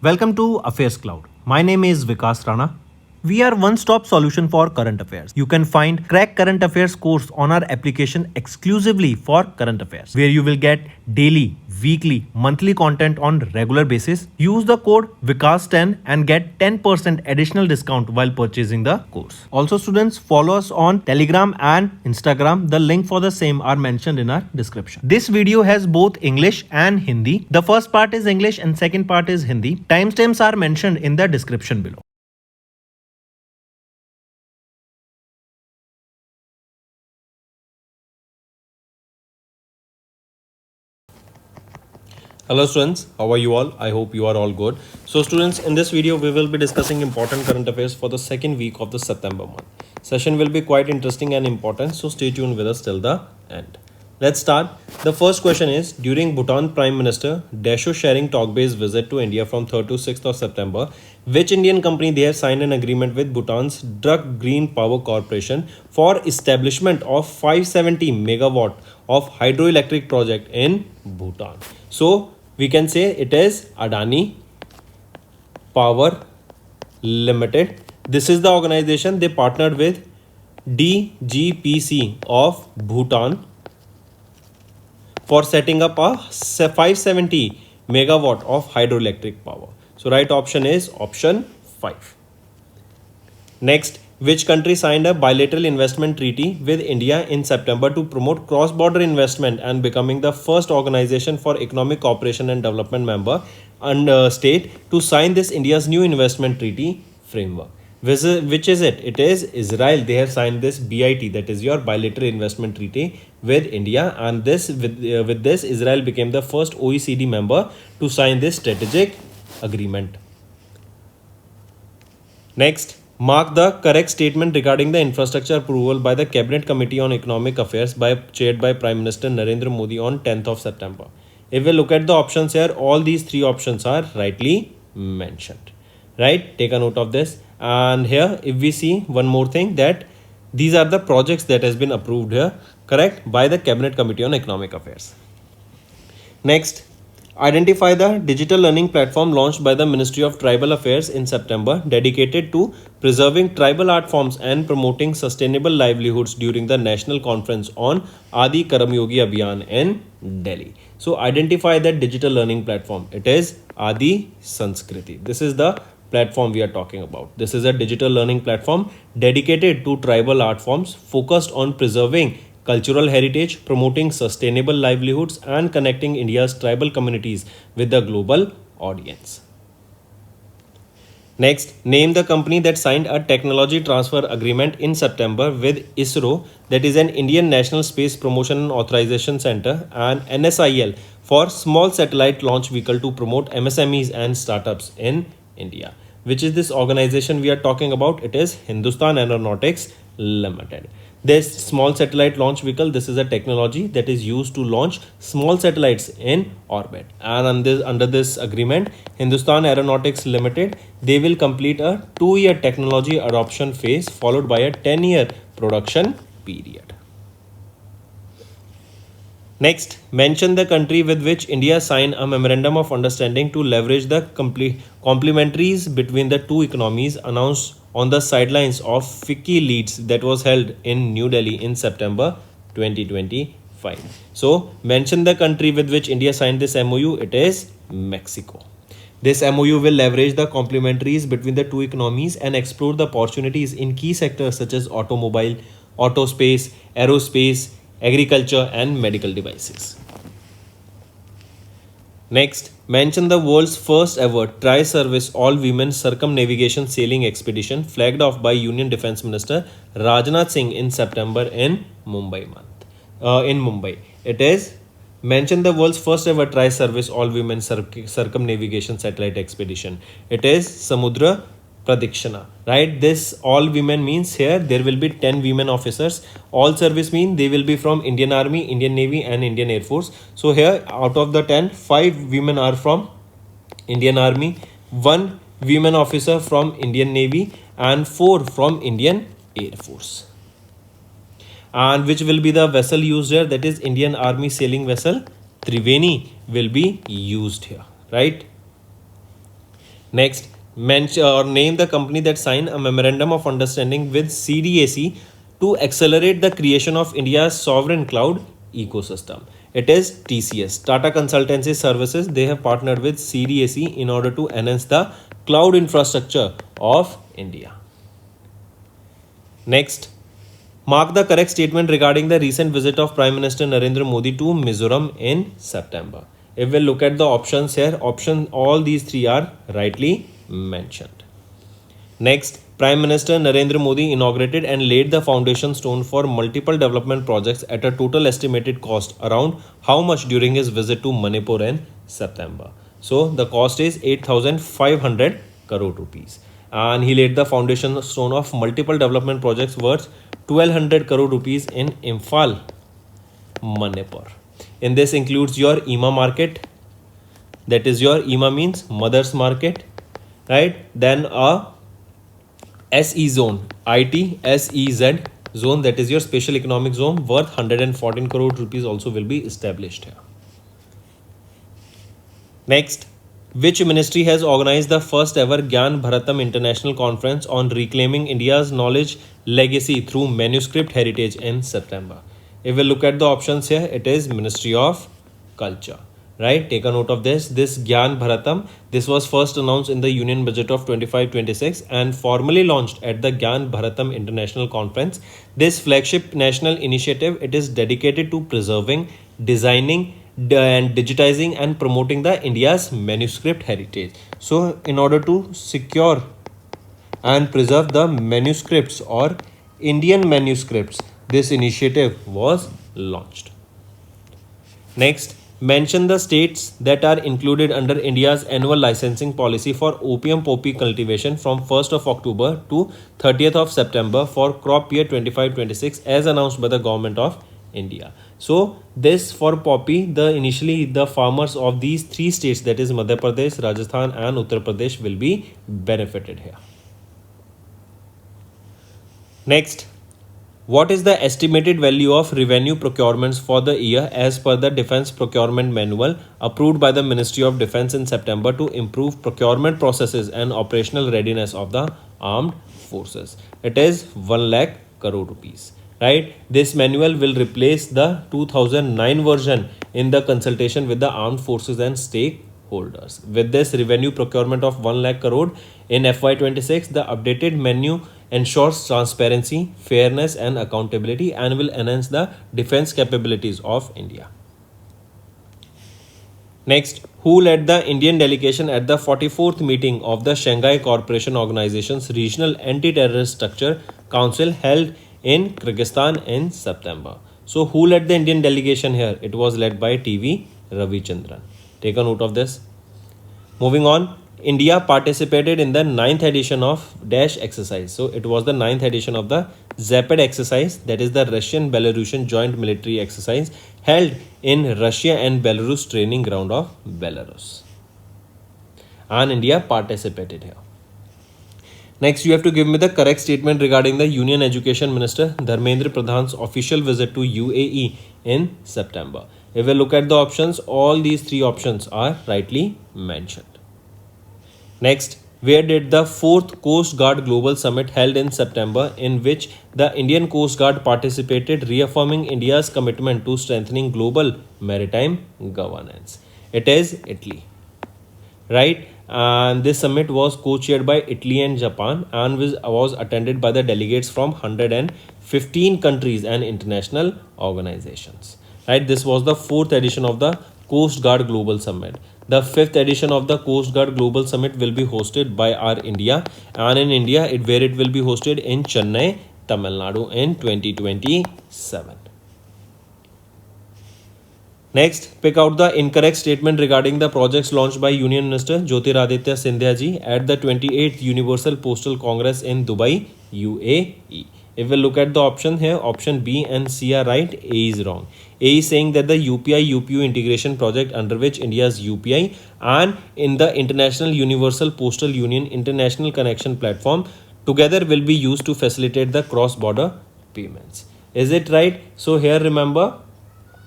Welcome to AffairsCloud. My name is Vikas Rana. We are one-stop solution for current affairs. You can find Crack Current Affairs course on our application exclusively for current affairs, where you will get daily, weekly, monthly content on regular basis. Use the code Vikas10 and get 10% additional discount while purchasing the course. Also, students, follow us on Telegram and Instagram. The link for the same are mentioned in our description. This video has both English and Hindi. The first part is English and second part is Hindi. Timestamps are mentioned in the description below. Hello students, how are you all? I hope you are all good. So students, in this video we will be discussing important current affairs for the second week of the September month. Session will be quite interesting and important, so stay tuned with us till the end. Let's start. The first question is, during Bhutan Prime Minister Desho Sharing Togbe's visit to India from 3rd to 6th of September, which Indian company they have signed an agreement with Bhutan's Druk Green Power Corporation for establishment of 570 megawatt of hydroelectric project in Bhutan. So we can say it is Adani Power Limited. This is the organization they partnered with DGPC of Bhutan for setting up a 570 megawatt of hydroelectric power. So right option is option 5. Next, which country signed a bilateral investment treaty with India in September to promote cross-border investment and becoming the first organization for economic cooperation and development member and state to sign this India's new investment treaty framework? Which is it? It is Israel. They have signed this BIT, that is your bilateral investment treaty with India, and this with this Israel became the first OECD member to sign this strategic agreement. Next, mark the correct statement regarding the infrastructure approval by the Cabinet Committee on Economic Affairs chaired by Prime Minister Narendra Modi on 10th of September. If we look at the options here, all these three options are rightly mentioned. Right? Take a note of this. And here, if we see one more thing, that these are the projects that has been approved here, correct, by the Cabinet Committee on Economic Affairs. Next, identify the digital learning platform launched by the Ministry of Tribal Affairs in September, dedicated to preserving tribal art forms and promoting sustainable livelihoods during the National Conference on Adi Karam Yogi Abhiyan in Delhi. So identify that digital learning platform. It is Adi Sanskriti. This is the platform we are talking about. This is a digital learning platform dedicated to tribal art forms, focused on preserving cultural heritage, promoting sustainable livelihoods, and connecting India's tribal communities with the global audience. Next, name the company that signed a technology transfer agreement in September with ISRO, that is an Indian National Space Promotion and Authorization Center, and NSIL for small satellite launch vehicle to promote MSMEs and startups in India. Which is this organization we are talking about? It is Hindustan Aeronautics Limited. This small satellite launch vehicle, this is a technology that is used to launch small satellites in orbit. And under this agreement, Hindustan Aeronautics Limited, they will complete a 2-year technology adoption phase followed by a 10-year production period. Next, mention the country with which India signed a memorandum of understanding to leverage the complementaries between the two economies, announced on the sidelines of FICCI Leads that was held in New Delhi in September 2025. So, mention the country with which India signed this MOU. It is Mexico. This MOU will leverage the complementaries between the two economies and explore the opportunities in key sectors such as automobile, auto space, aerospace, agriculture, and medical devices. Next, mention the world's first ever tri-service all-women circumnavigation sailing expedition flagged off by Union Defence Minister Rajnath Singh in September in Mumbai. It is mention the world's first ever tri-service all-women circumnavigation satellite expedition. It is Samudra Pradikshana, right? This all women means here there will be 10 women officers. All service mean they will be from Indian Army, Indian Navy, and Indian Air Force. So here out of the 10, 5 women are from Indian Army, 1 women officer from Indian Navy, and 4 from Indian Air Force. And which will be the vessel used here? That is Indian Army sailing vessel Triveni will be used here, right? Next, mention or name the company that signed a memorandum of understanding with CDAC to accelerate the creation of India's sovereign cloud ecosystem. It is TCS, Tata Consultancy Services. They have partnered with CDAC in order to enhance the cloud infrastructure of India. Next, mark the correct statement regarding the recent visit of Prime Minister Narendra Modi to Mizoram in September. If we look at the options here, all these three are rightly mentioned. Next, Prime Minister Narendra Modi inaugurated and laid the foundation stone for multiple development projects at a total estimated cost around how much during his visit to Manipur in September. So the cost is 8,500 crore rupees. And he laid the foundation stone of multiple development projects worth 1,200 crore rupees in Imphal, Manipur. In this includes your EMA market, that is your EMA means Mother's Market, right? Then a SE zone, IT SEZ zone, that is your special economic zone worth 114 crore rupees also will be established here. Next, which ministry has organized the first ever Gyan Bharatam International Conference on reclaiming India's knowledge legacy through manuscript heritage in September? If we look at the options here, it is Ministry of Culture. Right, take a note of this. This Gyan Bharatam, this was first announced in the Union Budget of 25-26 and formally launched at the Gyan Bharatam International Conference. This flagship national initiative, it is dedicated to preserving, designing and digitizing and promoting the India's manuscript heritage. So in order to secure and preserve the manuscripts or Indian manuscripts, this initiative was launched. Next, mention the states that are included under India's annual licensing policy for opium poppy cultivation from 1st of October to 30th of September for crop year 25-26 as announced by the government of India. So this for poppy, initially the farmers of these three states, that is Madhya Pradesh, Rajasthan and Uttar Pradesh, will be benefited here. Next, what is the estimated value of revenue procurements for the year as per the Defence Procurement Manual approved by the Ministry of Defence in September to improve procurement processes and operational readiness of the armed forces? It is 1 lakh crore rupees. Right? This manual will replace the 2009 version in the consultation with the armed forces and stakeholders. With this revenue procurement of 1 lakh crore in FY26, the updated menu ensures transparency, fairness and accountability and will enhance the defense capabilities of India. Next, who led the Indian delegation at the 44th meeting of the Shanghai Cooperation Organization's Regional Anti-Terrorist Structure Council held in Kyrgyzstan in September? So who led the Indian delegation here? It was led by TV Ravichandran. Take a note of this. Moving on, India participated in the 9th edition of Dash exercise. So it was the 9th edition of the Zapad exercise, that is the Russian-Belarusian joint military exercise held in Russia and Belarus training ground of Belarus. And India participated here. Next, you have to give me the correct statement regarding the Union Education Minister Dharmendra Pradhan's official visit to UAE in September. If we look at the options, all these three options are rightly mentioned. Next, where did the 4th Coast Guard Global Summit held in September, in which the Indian Coast Guard participated, reaffirming India's commitment to strengthening global maritime governance? It is Italy. Right? And this summit was co-chaired by Italy and Japan and was attended by the delegates from 115 countries and international organizations. Right? This was the 4th edition of the Coast Guard Global Summit. The 5th edition of the Coast Guard Global Summit will be hosted by our India, and in India, where it will be hosted in Chennai, Tamil Nadu in 2027. Next, pick out the incorrect statement regarding the projects launched by Union Minister Jyotiraditya Scindia ji at the 28th Universal Postal Congress in Dubai, UAE. If we look at the option here, option B and C are right, A is wrong. A is saying that the UPI-UPU integration project, under which India's UPI and in the International Universal Postal Union International Connection Platform together will be used to facilitate the cross-border payments. Is it right? So here remember,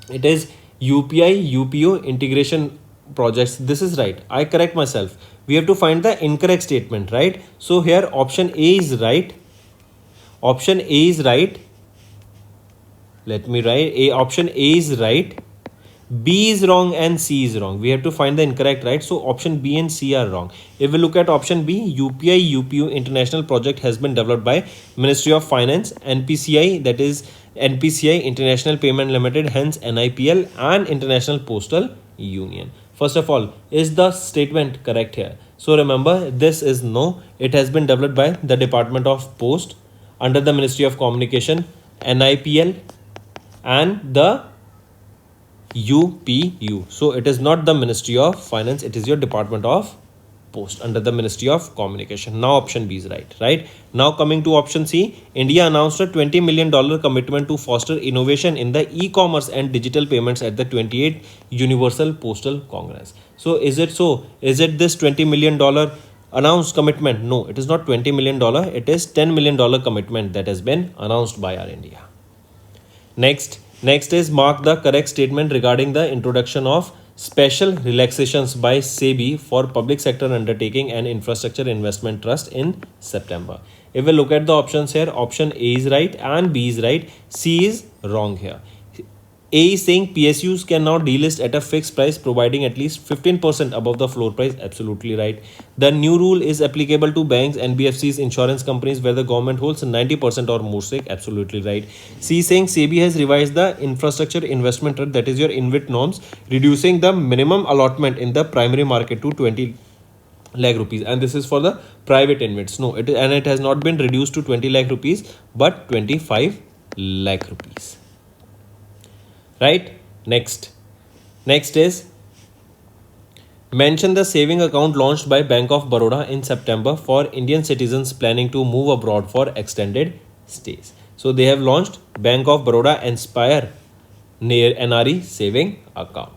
it is UPI-UPU integration projects. This is right. I correct myself. We have to find the incorrect statement, right? So here option A is right. Option A is right. Let me write A. Option A is right. B is wrong and C is wrong. We have to find the incorrect, right? So option B and C are wrong. If we look at option B, UPI UPU international project has been developed by Ministry of Finance, NPCI, that is NPCI International Payment Limited, hence NIPL, and International Postal Union. First of all, is the statement correct here? So remember, this is no. It has been developed by the Department of Post under the Ministry of Communication, NIPL, and the UPU. So it is not the Ministry of Finance, it is your Department of Post under the Ministry of Communication. Now option B is right. Now coming to option C, India announced a $20 million commitment to foster innovation in the e-commerce and digital payments at the 28th Universal Postal Congress. So is it so? Is it this $20 million announced commitment? No, it is not $20 million. It is $10 million commitment that has been announced by our India. Next is mark the correct statement regarding the introduction of special relaxations by SEBI for public sector undertaking and infrastructure investment trust in September. If we look at the options here, option A is right and B is right. C is wrong here. A is saying PSUs can now delist at a fixed price providing at least 15% above the floor price. Absolutely right. The new rule is applicable to banks, NBFCs, insurance companies where the government holds 90% or more stake. Absolutely right. C is saying SEBI has revised the infrastructure investment rate, that is your InvIT norms, reducing the minimum allotment in the primary market to 20 lakh rupees, and this is for the private InvITs. No, it has not been reduced to 20 lakh rupees but 25 lakh rupees. Right. Next is mention the saving account launched by Bank of Baroda in September for Indian citizens planning to move abroad for extended stays. So they have launched Bank of Baroda Inspire NRE saving account.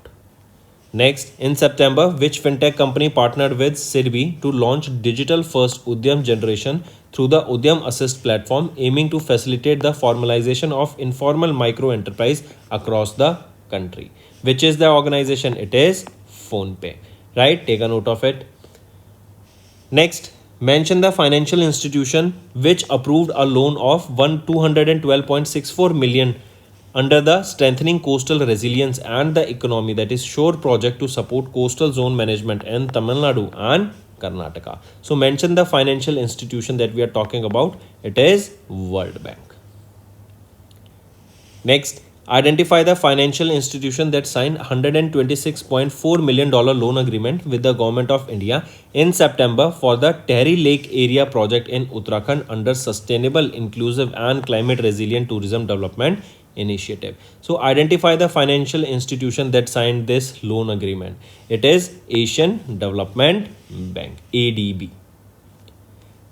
Next, in September, which fintech company partnered with SIDBI to launch digital first Udyam generation through the Udyam Assist platform, aiming to facilitate the formalization of informal micro enterprise across the country? Which is the organization? It is PhonePe. Right? Take a note of it. Next, mention the financial institution which approved a loan of 212.64 million under the Strengthening Coastal Resilience and the Economy, that is SHORE project, to support coastal zone management in Tamil Nadu and Karnataka. So mention the financial institution that we are talking about. It is World Bank. Next, identify the financial institution that signed $126.4 million loan agreement with the Government of India in September for the Tehri Lake Area project in Uttarakhand under Sustainable, Inclusive and Climate Resilient Tourism Development Initiative. So identify the financial institution that signed this loan agreement. It is Asian Development Bank, ADB.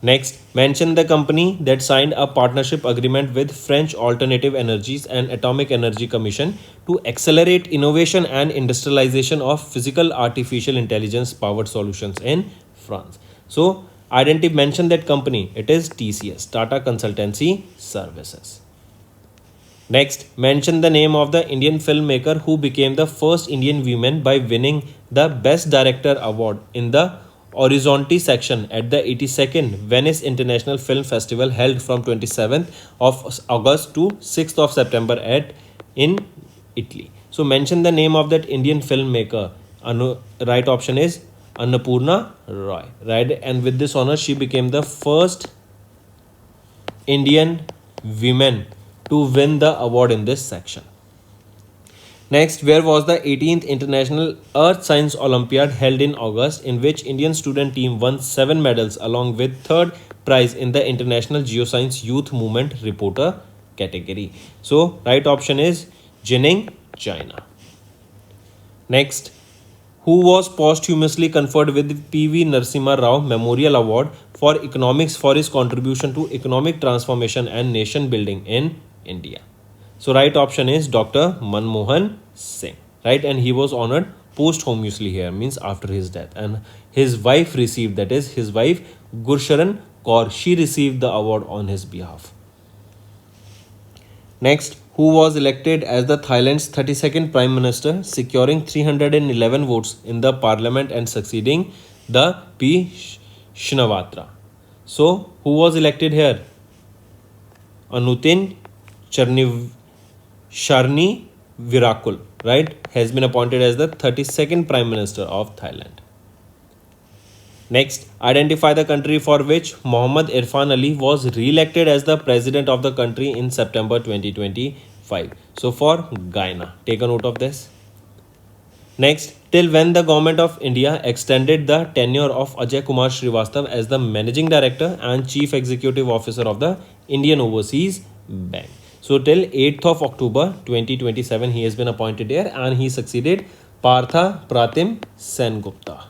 Next, mention the company that signed a partnership agreement with French Alternative Energies and Atomic Energy Commission to accelerate innovation and industrialization of physical artificial intelligence powered solutions in France. So mention that company. It is TCS, Tata Consultancy Services. Next, mention the name of the Indian filmmaker who became the first Indian woman by winning the Best Director Award in the Orizzonti section at the 82nd Venice International Film Festival held from 27th of August to 6th of September in Italy. So mention the name of that Indian filmmaker. Right option is Annapurna Roy. Right, and with this honor she became the first Indian woman to win the award in this section. Next, where was the 18th International Earth Science Olympiad held in August, in which Indian student team won 7 medals along with third prize in the International Geoscience Youth Movement Reporter category? So, right option is Jining, China. Next, who was posthumously conferred with P.V. Narasimha Rao Memorial Award for Economics for his contribution to economic transformation and nation building in India? So right option is Dr. Manmohan Singh, right, and he was honored posthumously here, means after his death, and his wife received, that is his wife Gursharan Kaur, she received the award on his behalf. Next, who was elected as the Thailand's 32nd Prime Minister, securing 311 votes in the parliament and succeeding the P. Shinawatra. So, who was elected here? Anutin Sharni Virakul, right, has been appointed as the 32nd Prime Minister of Thailand. Next, identify the country for which Mohammad Irfan Ali was re-elected as the president of the country in September 2025. So for Guyana, take a note of this. Next, till when the government of India extended the tenure of Ajay Kumar Srivastav as the managing director and chief executive officer of the Indian Overseas Bank. So till 8th of October 2027 he has been appointed here and he succeeded Partha Pratim Sengupta.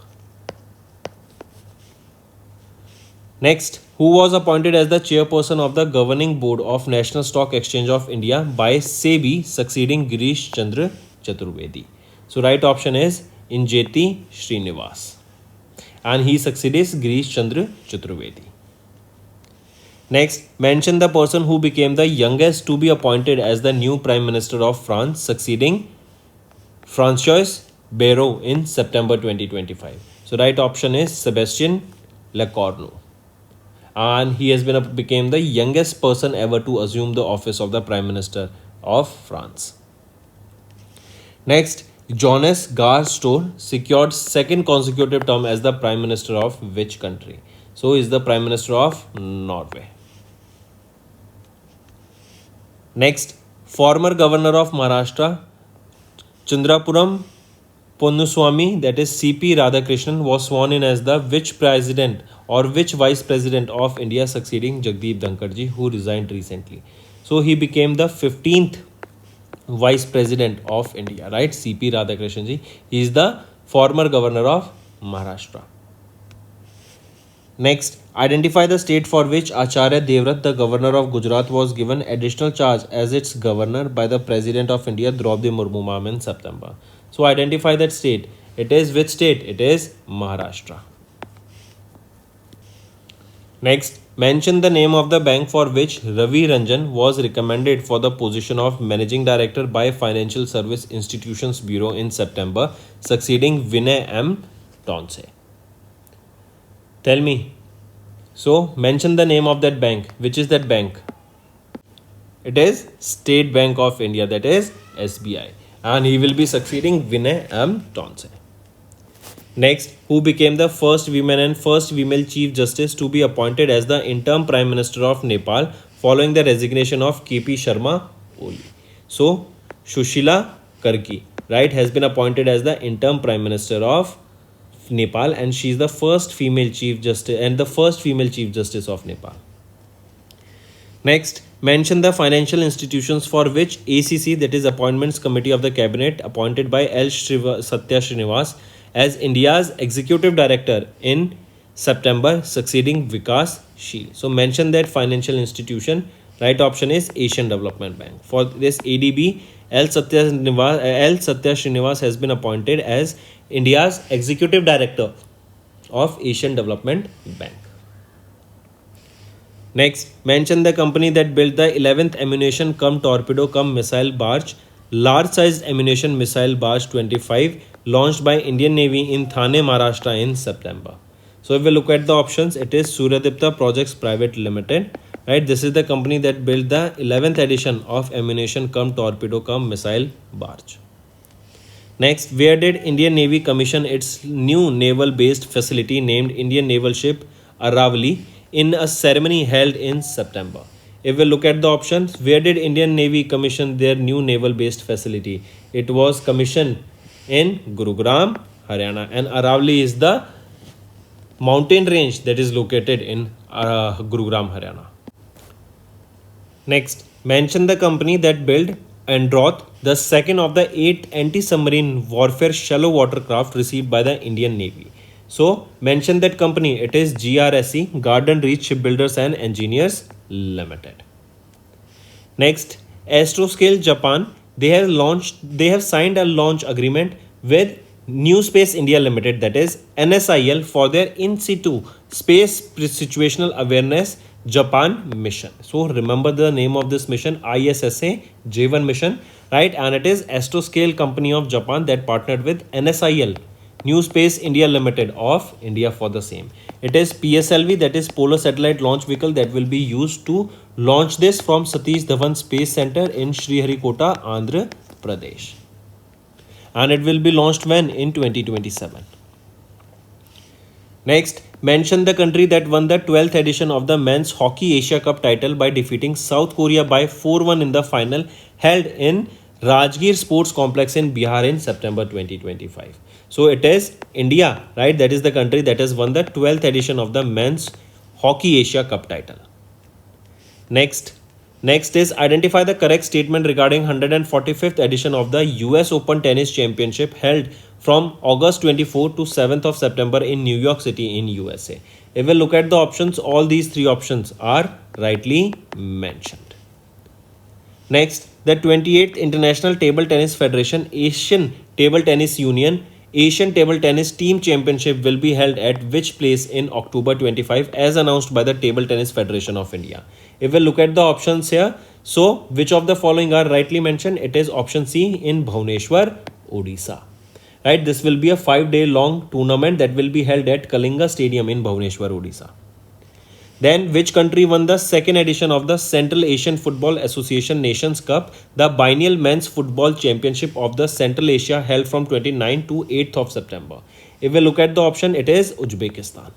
Next, who was appointed as the chairperson of the governing board of National Stock Exchange of India by SEBI, succeeding Girish Chandra Chaturvedi? So right option is Injeti Srinivas, and he succeeds Girish Chandra Chaturvedi. Next, mention the person who became the youngest to be appointed as the new Prime Minister of France, succeeding François Bayrou in September 2025. So right option is Sebastien Lecornu, and he has became the youngest person ever to assume the office of the Prime Minister of France. Next, Jonas Gahr Store secured second consecutive term as the Prime Minister of which country? So he is the Prime Minister of Norway. Next, former Governor of Maharashtra Chandrapuram Ponnuswamy, that is CP Radhakrishnan, was sworn in as the which president or which vice president of India, succeeding Jagdeep Dhankarji, who resigned recently. So he became the 15th vice president of India, right? CP Radhakrishnan ji. He is the former governor of Maharashtra. Next, identify the state for which Acharya Devvrat, the governor of Gujarat, was given additional charge as its governor by the President of India, Draupadi Murmu ma'am, in September. So identify that state. It is which state? It is Maharashtra. Next, mention the name of the bank for which Ravi Ranjan was recommended for the position of Managing Director by Financial Service Institutions Bureau in September, succeeding Vinay M. Tonse. Tell me. So, mention the name of that bank. Which is that bank? It is State Bank of India, that is SBI. And he will be succeeding Vinay M. Tonse. Next, who became the first woman and first female Chief Justice to be appointed as the interim Prime Minister of Nepal following the resignation of KP Sharma Oli. So, Sushila Karki, right, has been appointed as the interim Prime Minister of Nepal, and she is the first female Chief Justice and the first female Chief Justice of Nepal. Next, mention the financial institutions for which ACC, that is Appointments Committee of the Cabinet, appointed by L. Satya Srinivas as India's Executive Director in September, succeeding Vikas Sheel. So mention that financial institution. Right option is Asian Development Bank. For this ADB, L. Satya Srinivas has been appointed as India's Executive Director of Asian Development Bank. Next, mention the company that built the 11th ammunition cum torpedo cum missile barge, large sized ammunition missile barge 25, launched by Indian Navy in Thane, Maharashtra in September. So if we look at the options, it is Suryadipta Projects Private Limited. Right, this is the company that built the 11th edition of ammunition cum torpedo cum missile barge. Next, where did Indian Navy commission its new naval-based facility named Indian Naval Ship Aravali in a ceremony held in September? If we look at the options, where did Indian Navy commission their new naval-based facility? It was commissioned in Gurugram, Haryana, and Aravali is the mountain range that is located in Gurugram, Haryana. Next, mention the company that built Androth, the second of the 8 anti-submarine warfare shallow watercraft received by the Indian Navy. So, mention that company. It is GRSE, Garden Reach Shipbuilders and Engineers Limited. Next, Astroscale Japan. They have signed a launch agreement with New Space India Limited, that is NSIL, for their in situ space situational awareness Japan mission. So remember the name of this mission, ISSA J1 mission, right? And it is Astroscale company of Japan that partnered with NSIL, New Space India Limited of India for the same. It is PSLV, that is Polar Satellite Launch Vehicle, that will be used to launch this from Satish Dhawan Space Center in Sriharikota, Andhra Pradesh. And it will be launched when? In 2027. Next, mention the country that won the 12th edition of the Men's Hockey Asia Cup title by defeating South Korea by 4-1 in the final held in Rajgir Sports Complex in Bihar in September 2025. So it is India, right? That is the country that has won the 12th edition of the Men's Hockey Asia Cup title. Next is identify the correct statement regarding 145th edition of the US Open Tennis Championship held from August 24 to 7th of September in New York City in USA. If we look at the options, all these three options are rightly mentioned. Next, the 28th International Table Tennis Federation Asian Table Tennis Union Asian Table Tennis Team Championship will be held at which place in October 25 as announced by the Table Tennis Federation of India. If we look at the options here, so which of the following are rightly mentioned? It is option C in Bhubaneswar, Odisha. Right, this will be a 5-day long tournament that will be held at Kalinga Stadium in Bhubaneswar, Odisha. Then, which country won the second edition of the Central Asian Football Association Nations Cup, the biennial men's football championship of the Central Asia held from 29 to 8th of September? If we look at the option, it is Uzbekistan.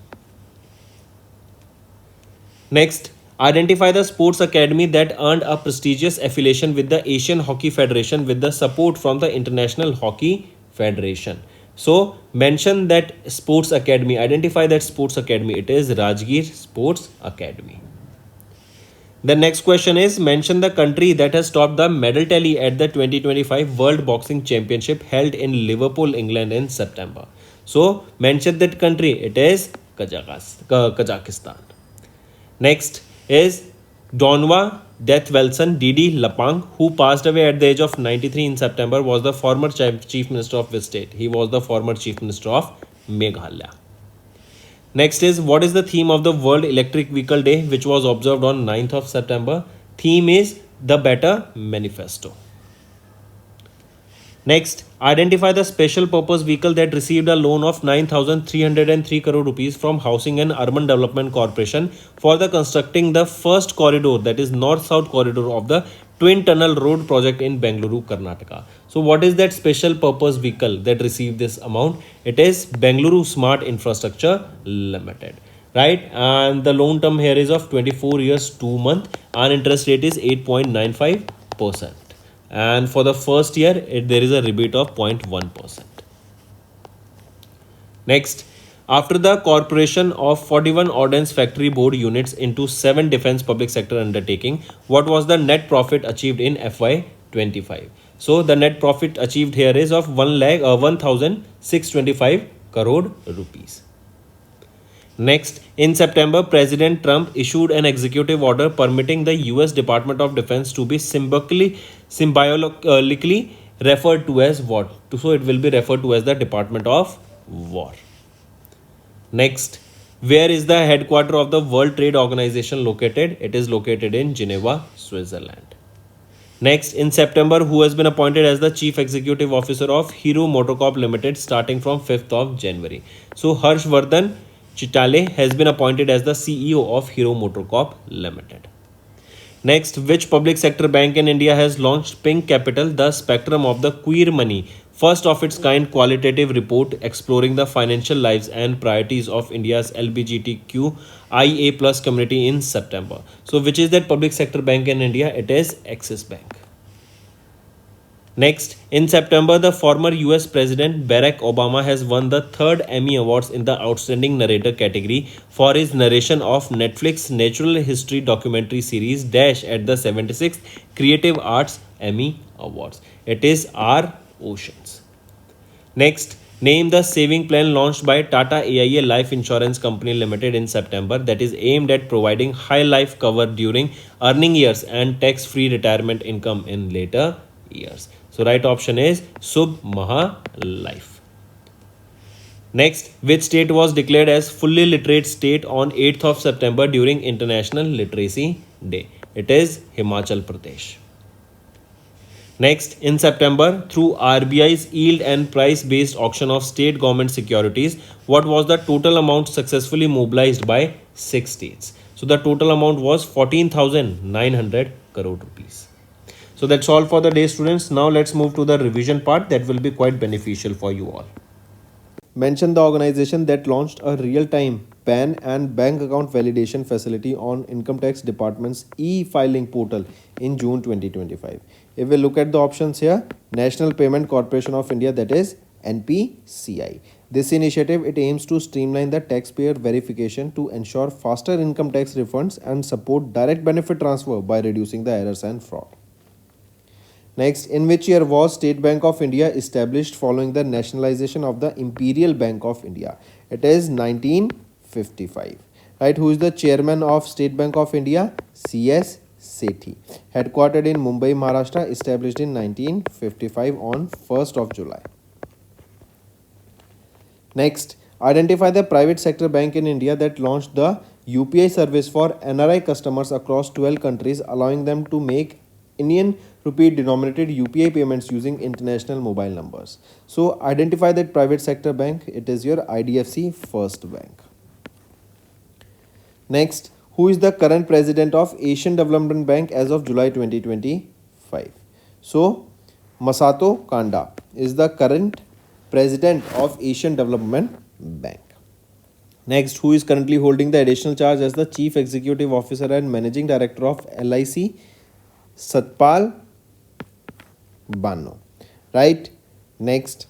Next, identify the sports academy that earned a prestigious affiliation with the Asian Hockey Federation with the support from the International Hockey Federation. So mention that sports academy, identify that sports academy. It is Rajgir Sports Academy. The next question is mention the country that has topped the medal tally at the 2025 World Boxing Championship held in Liverpool, England in September. So mention that country. It is Kazakhstan. Next is Donwa Deathwelson Didi Lapang, who passed away at the age of 93 in September, was the former Chief Minister of which state? He was the former Chief Minister of Meghalaya. Next is what is the theme of the World Electric Vehicle Day, which was observed on 9th of September? Theme is The Better Manifesto. Next, identify the special purpose vehicle that received a loan of 9,303 crore rupees from Housing and Urban Development Corporation for the constructing the first corridor, that is north-south corridor of the Twin Tunnel Road project in Bengaluru, Karnataka. So what is that special purpose vehicle that received this amount? It is Bengaluru Smart Infrastructure Limited. Right, and the loan term here is of 24 years 2 months and interest rate is 8.95%. And for the first year, there is a rebate of 0.1%. Next, after the corporation of 41 Ordnance Factory Board units into 7 defense public sector undertaking, what was the net profit achieved in FY25? So the net profit achieved here is of 1,625 crore rupees. Next, in September, President Trump issued an executive order permitting the US Department of Defense to be symbolically referred to as what? So it will be referred to as the Department of War. Next, where is the headquarters of the World Trade Organization located? It is located in Geneva, Switzerland. Next, in September, who has been appointed as the Chief Executive Officer of Hero MotoCorp Limited starting from 5th of January? So Harshvardhan Chitale has been appointed as the CEO of Hero MotoCorp Limited. Next, which public sector bank in India has launched Pink Capital, the Spectrum of the Queer Money, first of its kind qualitative report exploring the financial lives and priorities of India's LGBTQIA plus community in September? So which is that public sector bank in India? It is Axis Bank. Next, in September, the former US President Barack Obama has won the 3rd Emmy Awards in the Outstanding Narrator category for his narration of Netflix natural history documentary series Dash at the 76th Creative Arts Emmy Awards. It is Our Oceans. Next, name the saving plan launched by Tata AIA Life Insurance Company Limited in September that is aimed at providing high life cover during earning years and tax-free retirement income in later years. So right option is Subh Maha Life. Next, which state was declared as fully literate state on 8th of September during International Literacy Day? It is Himachal Pradesh. Next, in September, through RBI's yield and price based auction of state government securities, what was the total amount successfully mobilized by 6 states? So, the total amount was 14,900 crore rupees. So, that's all for the day, students. Now, let's move to the revision part that will be quite beneficial for you all. Mention the organization that launched a real-time PAN and bank account validation facility on Income Tax Department's e-filing portal in June 2025. If we look at the options here, National Payment Corporation of India, that is NPCI. This initiative, it aims to streamline the taxpayer verification to ensure faster income tax refunds and support direct benefit transfer by reducing the errors and fraud. Next, in which year was State Bank of India established following the nationalization of the Imperial Bank of India? It is 1955. Right, who is the chairman of State Bank of India? C.S. Sethi. Headquartered in Mumbai, Maharashtra, established in 1955 on 1st of July. Next, identify the private sector bank in India that launched the UPI service for NRI customers across 12 countries, allowing them to make Indian rupee denominated UPI payments using international mobile numbers. So identify that private sector bank. It is your IDFC First Bank. Next, who is the current president of Asian Development Bank as of July 2025? So Masato Kanda is the current president of Asian Development Bank. Next, who is currently holding the additional charge as the chief executive officer and managing director of LIC? Satpal Bano. Right. Next,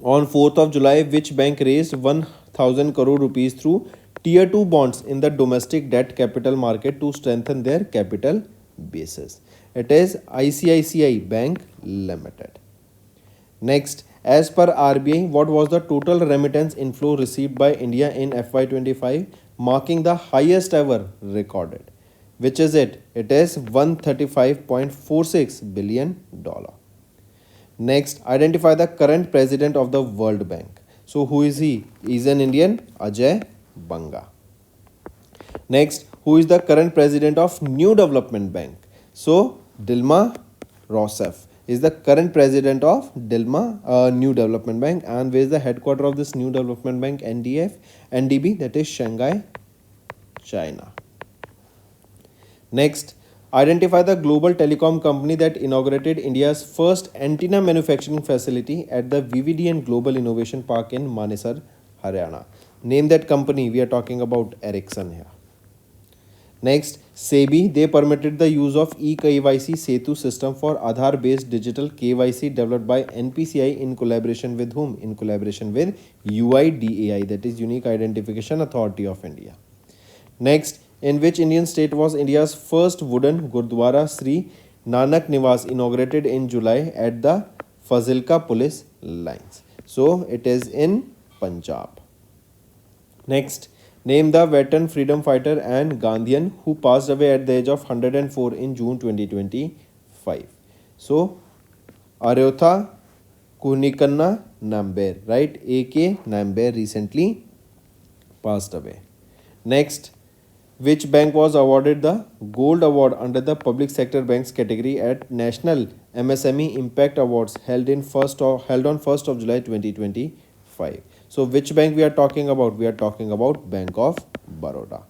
on 4th of July, which bank raised 1,000 crore rupees through Tier 2 bonds in the domestic debt capital market to strengthen their capital basis? It is ICICI Bank Limited. Next, as per RBI, what was the total remittance inflow received by India in FY25, marking the highest ever recorded? Which is it? It is $135.46 billion. Next, identify the current president of the World Bank. So, who is he? He is an Indian, Ajay Banga. Next, who is the current president of New Development Bank? So, Dilma Rousseff is the current president of New Development Bank. And where is the headquarter of this New Development Bank? NDB, that is Shanghai, China. Next, identify the global telecom company that inaugurated India's first antenna manufacturing facility at the VVDN Global Innovation Park in Manesar, Haryana. Name that company. We are talking about Ericsson here. Next, SEBI, they permitted the use of eKYC Setu system for Aadhaar based digital KYC developed by NPCI in collaboration with whom? In collaboration with UIDAI, that is Unique Identification Authority of India. Next, in which Indian state was India's first wooden Gurdwara Sri Nanak Niwas inaugurated in July at the Fazilka Police Lines? So it is in Punjab. Next, name the veteran freedom fighter and Gandhian who passed away at the age of 104 in June 2025. So Aryotha Kunikanna Namber, right? A.K. Namber recently passed away. Next, which bank was awarded the Gold Award under the Public Sector Banks category at National MSME Impact Awards held on 1st of July 2025? So, which bank we are talking about? We are talking about Bank of Baroda.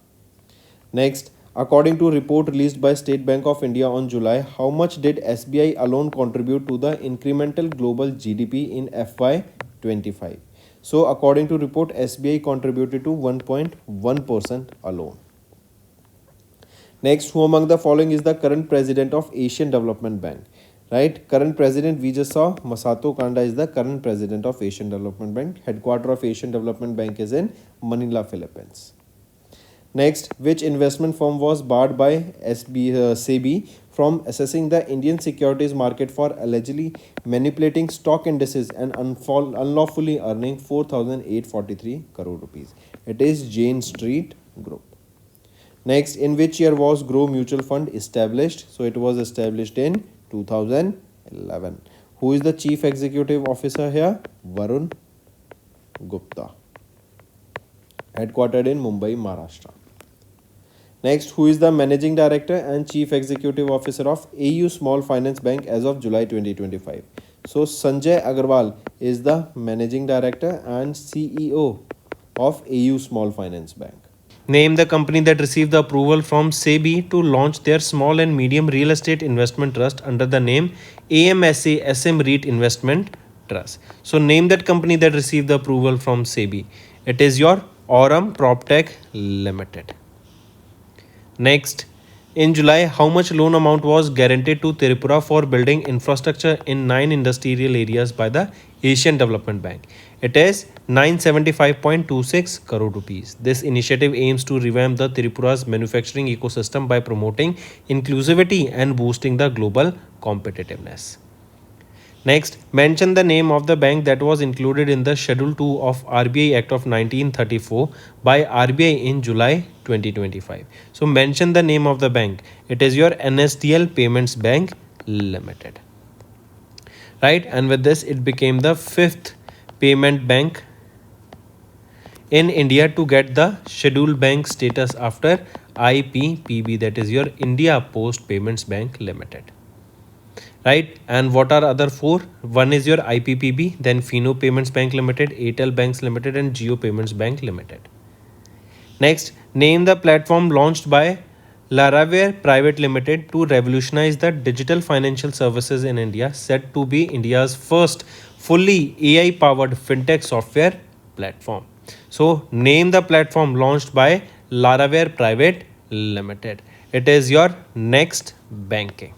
Next, according to report released by State Bank of India on July, how much did SBI alone contribute to the incremental global GDP in FY25? So, according to report, SBI contributed to 1.1% alone. Next, who among the following is the current president of Asian Development Bank? Right, current president we just saw, Masato Kanda is the current president of Asian Development Bank. Headquarter of Asian Development Bank is in Manila, Philippines. Next, which investment firm was barred by SEBI from assessing the Indian securities market for allegedly manipulating stock indices and unlawfully earning 4,843 crore rupees? It is Jane Street Group. Next, in which year was Grow Mutual Fund established? So it was established in 2011. Who is the chief executive officer here? Varun Gupta, headquartered in Mumbai, Maharashtra. Next, who is the Managing Director and Chief Executive Officer of AU Small Finance Bank as of July 2025? So, Sanjay Agarwal is the Managing Director and CEO of AU Small Finance Bank. Name the company that received the approval from SEBI to launch their small and medium real estate investment trust under the name AMSA SM REIT Investment Trust. So, name that company that received the approval from SEBI. It is your Aurum PropTech Limited. Next, in July, how much loan amount was guaranteed to Tripura for building infrastructure in 9 industrial areas by the Asian Development Bank? It is 975.26 crore rupees. This initiative aims to revamp the Tripura's manufacturing ecosystem by promoting inclusivity and boosting the global competitiveness. Next, mention the name of the bank that was included in the Schedule 2 of RBI Act of 1934 by RBI in July 2025. So, mention the name of the bank. It is your NSDL Payments Bank Limited. Right, and with this, it became the 5th payment bank in India to get the scheduled bank status after IPPB, that is your India Post Payments Bank Limited. Right, and what are other 4? One is your IPPB, then Fino Payments Bank Limited, Airtel Banks Limited, and Jio Payments Bank Limited. Next, name the platform launched by Laravel Private Limited to revolutionize the digital financial services in India, said to be India's first fully AI powered fintech software platform. So, name the platform launched by Laravel Private Limited. It is your Next Banking.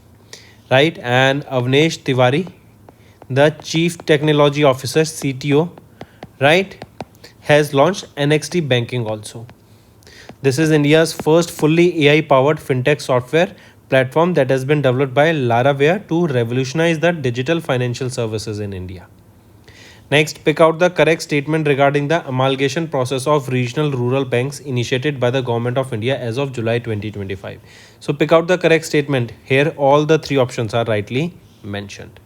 Right, and Avnesh Tiwari, the Chief Technology Officer CTO, right, has launched NXT Banking also. This is India's first fully AI powered fintech software platform that has been developed by Laravel to revolutionize the digital financial services in India. Next, pick out the correct statement regarding the amalgamation process of regional rural banks initiated by the Government of India as of July 2025. So, pick out the correct statement. Here, all the 3 options are rightly mentioned.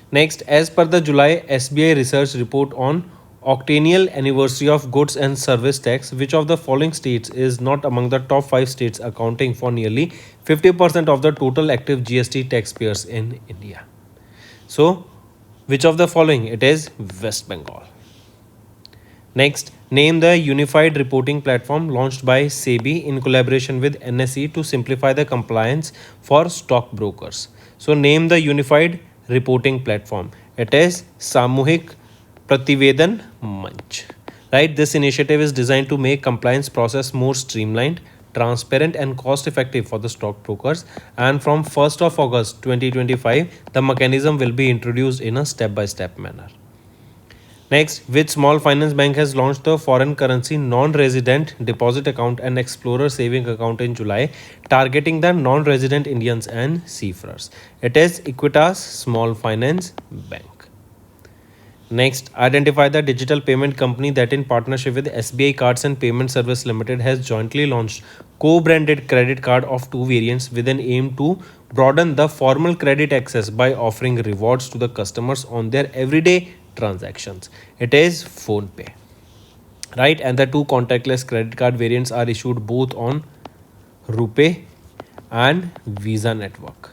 Next, as per the July SBI research report on octennial anniversary of goods and service tax, which of the following states is not among the top 5 states accounting for nearly 50% of the total active GST taxpayers in India? So, which of the following? It is West Bengal. Next, name the unified reporting platform launched by SEBI in collaboration with NSE to simplify the compliance for stockbrokers. So, name the unified reporting platform. It is Samuhik Prativedan Manch. Right, this initiative is designed to make compliance process more streamlined, transparent and cost effective for the stockbrokers, and from 1st of August 2025 the mechanism will be introduced in a step by step manner. Next, which small finance bank has launched the foreign currency non-resident deposit account and explorer saving account in July, targeting the non-resident Indians and seafarers? It is Equitas Small Finance Bank. Next, identify the digital payment company that in partnership with SBI Cards and Payment Service Limited has jointly launched co-branded credit card of 2 variants with an aim to broaden the formal credit access by offering rewards to the customers on their everyday transactions. It is PhonePe. Right, and the 2 contactless credit card variants are issued both on RuPay and Visa network.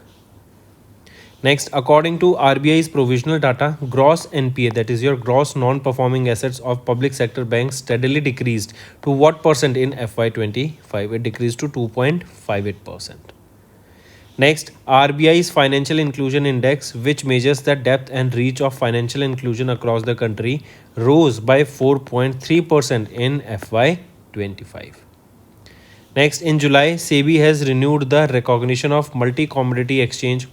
Next, according to RBI's provisional data, gross NPA, that is your gross non-performing assets of public sector banks, steadily decreased to what percent in FY25? It decreased to 2.58%. Next, RBI's Financial Inclusion Index, which measures the depth and reach of financial inclusion across the country, rose by 4.3% in FY25. Next, in July, SEBI has renewed the recognition of Multi-Commodity Exchange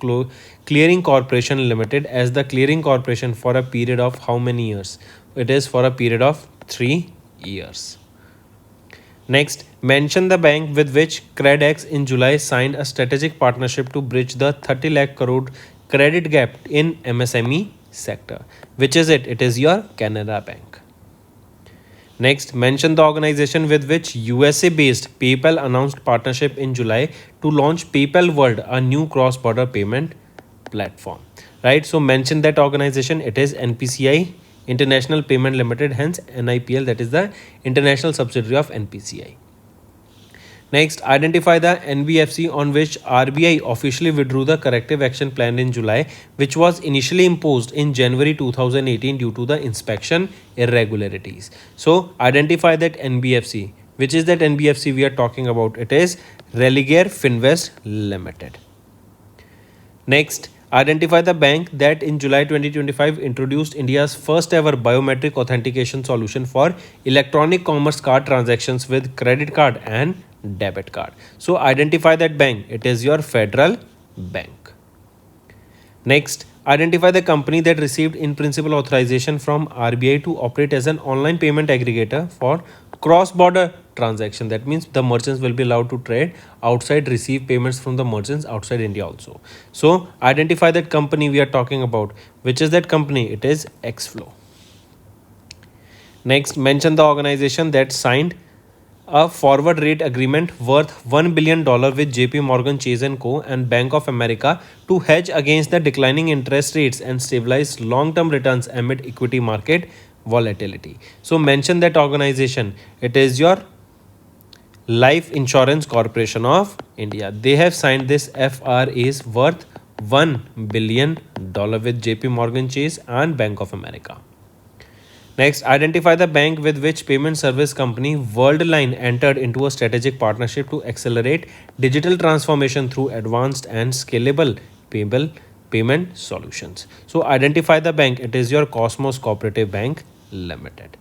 Clearing Corporation Limited as the clearing corporation for a period of how many years? It is for a period of 3 years. Next, mention the bank with which CredX in July signed a strategic partnership to bridge the 30 lakh crore credit gap in MSME sector. Which is it? It is your Canara Bank. Next, mention the organization with which USA-based PayPal announced partnership in July to launch PayPal World, a new cross-border payment platform. Right, so mention that organization. It is NPCI International Payment Limited, hence NIPL, that is the international subsidiary of NPCI. Next, identify the NBFC on which RBI officially withdrew the corrective action plan in July, which was initially imposed in January 2018 due to the inspection irregularities. So, identify that NBFC. Which is that NBFC we are talking about? It is Religare Finvest Limited. Next, identify the bank that in July 2025 introduced India's first ever biometric authentication solution for electronic commerce card transactions with credit card and debit card. So identify that bank. It is your Federal Bank. Next, identify the company that received in principle authorization from RBI to operate as an online payment aggregator for cross-border transaction. That means the merchants will be allowed to trade outside, receive payments from the merchants outside India also. So identify that company we are talking about. Which is that company? It is Xflow. Next, mention the organization that signed a forward rate agreement worth $1 billion with JP Morgan Chase & Co. and Bank of America to hedge against the declining interest rates and stabilize long-term returns amid equity market volatility. So mention that organization. It is your Life Insurance Corporation of India. They have signed this FRAs worth $1 billion with JP Morgan Chase and Bank of America. Next, identify the bank with which payment service company Worldline entered into a strategic partnership to accelerate digital transformation through advanced and scalable payment solutions. So identify the bank. It is your Cosmos Cooperative Bank Limited.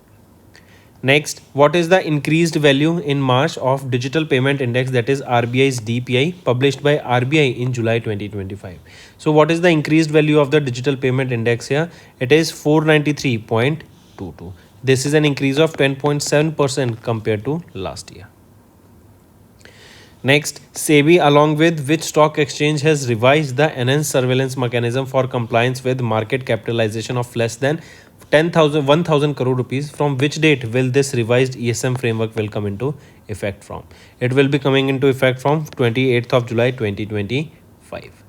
Next, what is the increased value in March of Digital Payment Index, that is RBI's DPI, published by RBI in July 2025. So what is the increased value of the Digital Payment Index here? It is 493.22. This is an increase of 10.7% compared to last year. Next, SEBI along with which stock exchange has revised the enhanced surveillance mechanism for compliance with market capitalization of less than 1,000 crore rupees. From which date will this revised ESM framework will come into effect from? It will be coming into effect from 28th of July 2025.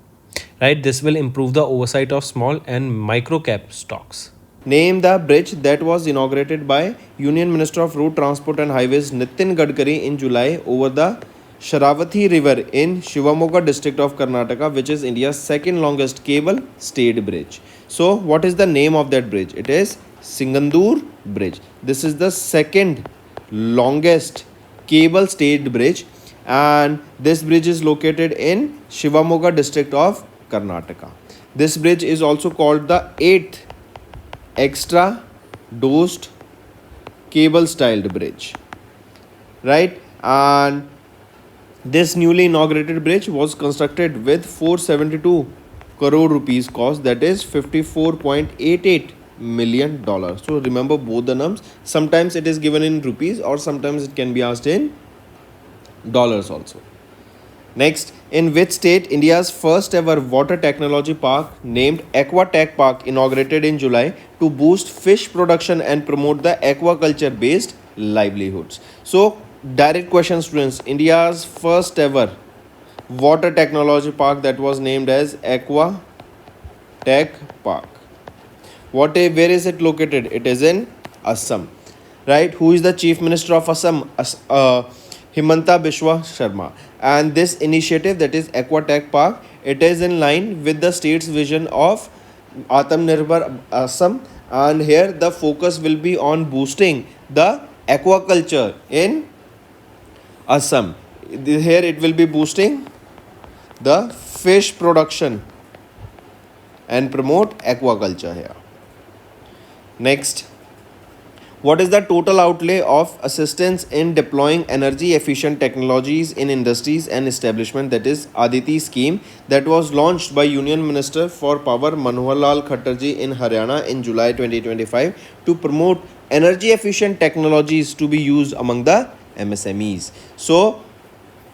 Right, this will improve the oversight of small and micro cap stocks. Name the bridge that was inaugurated by Union Minister of Road Transport and Highways Nitin Gadkari in July over the Sharavati River in Shivamogga district of Karnataka, which is India's second longest cable stayed bridge. So what is the name of that bridge? It is Singandur Bridge. This is the second longest cable stayed bridge, and this bridge is located in Shivamogga district of Karnataka. This bridge is also called the 8th extra dosed cable styled bridge, right? And this newly inaugurated bridge was constructed with 472 crore rupees cost, that is $54.88 million. So remember both the numbers. Sometimes it is given in rupees or sometimes it can be asked in dollars also. Next, in which state India's first ever water technology park named Aqua Tech Park inaugurated in July to boost fish production and promote the aquaculture based livelihoods? So direct question, students. India's first ever water technology park that was named as Aqua Tech Park. Where is it located? It is in Assam, right? Who is the Chief Minister of Assam? Himanta Biswa Sharma. And this initiative, that is Aqua Tech Park, it is in line with the state's vision of Atmanirbhar Assam, and here the focus will be on boosting the aquaculture in Assam. Here it will be boosting the fish production and promote aquaculture here. Next, what is the total outlay of assistance in deploying energy efficient technologies in industries and establishment, that is Aditi scheme, that was launched by Union Minister for Power Manohar Lal Khattarji in Haryana in July 2025 to promote energy efficient technologies to be used among the MSMEs. So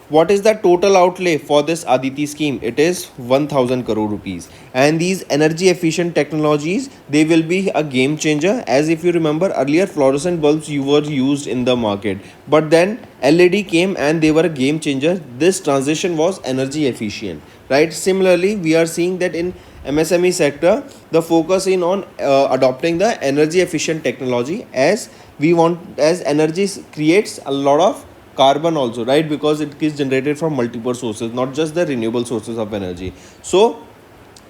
what is the total outlay for this Aditi scheme? It is 1,000 crore rupees. And these energy efficient technologies, they will be a game changer. As if you remember earlier, fluorescent bulbs were used in the market, but then LED came and they were a game changer. This transition was energy efficient, right? Similarly, we are seeing that in MSME sector, the focus in on adopting the energy efficient technology, as we want, as energy creates a lot of carbon also, right? Because it is generated from multiple sources, not just the renewable sources of energy. So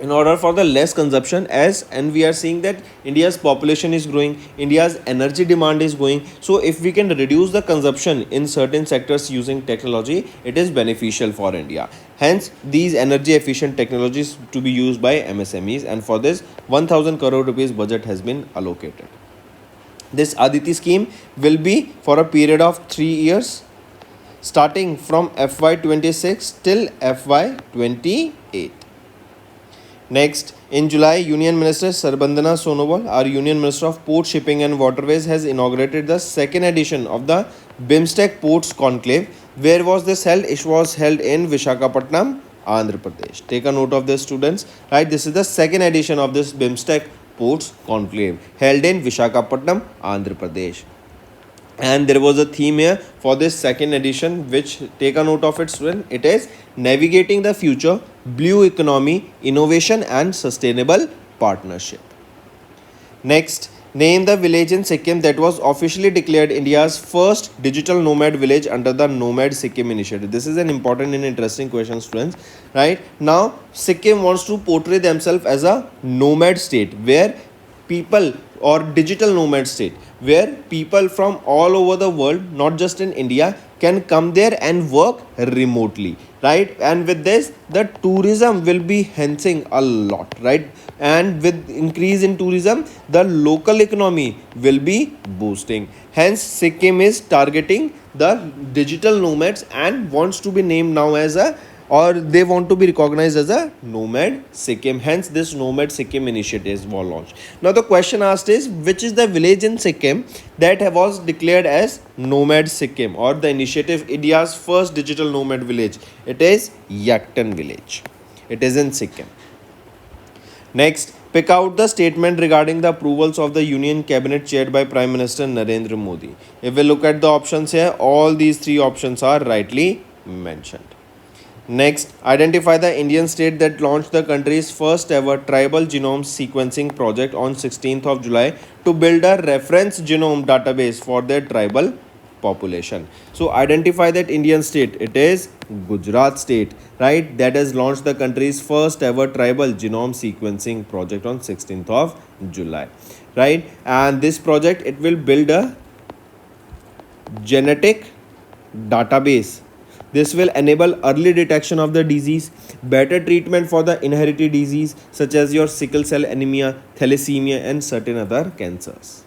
in order for the less consumption, as and we are seeing that India's population is growing, India's energy demand is going, so if we can reduce the consumption in certain sectors using technology, it is beneficial for India. Hence these energy efficient technologies to be used by MSMEs, and for this 1000 crore rupees budget has been allocated. This Aditi scheme will be for a period of 3 years starting from FY26 till FY28. Next, in July, Union Minister Sarbandana Sonowal, our Union Minister of Port, Shipping and Waterways, has inaugurated the second edition of the BIMSTEC Ports Conclave. Where was this held? It was held in Visakhapatnam, Andhra Pradesh. Take a note of this, students. Right, this is the second edition of this BIMSTEC Ports Conclave held in Visakhapatnam, Andhra Pradesh. And there was a theme here for this second edition, which, take a note of it, student. It is navigating the future, blue economy, innovation and sustainable partnership. Next, name the village in Sikkim that was officially declared India's first digital nomad village under the Nomad Sikkim initiative. This is an important and interesting question, students. Right now, Sikkim wants to portray themselves as a nomad state, where people, or digital nomad state, where people from all over the world, not just in India, can come there and work remotely, right? And with this, the tourism will be enhancing a lot, right? And with increase in tourism, the local economy will be boosting. Hence, Sikkim is targeting the digital nomads and wants to be named now as a, or they want to be recognized as a Nomad Sikkim. Hence, this Nomad Sikkim initiative was launched. Now, the question asked is, which is the village in Sikkim that was declared as Nomad Sikkim, or the initiative India's first digital nomad village? It is Yaktan village. It is in Sikkim. Next, pick out the statement regarding the approvals of the Union Cabinet chaired by Prime Minister Narendra Modi. If we look at the options here, all these three options are rightly mentioned. Next, identify the Indian state that launched the country's first ever tribal genome sequencing project on 16th of July to build a reference genome database for their tribal population. So, identify that Indian state. It is Gujarat state, right? That has launched the country's first ever tribal genome sequencing project on 16th of July, right? And this project, it will build a genetic database. This will enable early detection of the disease, better treatment for the inherited disease such as your sickle cell anemia, thalassemia and certain other cancers.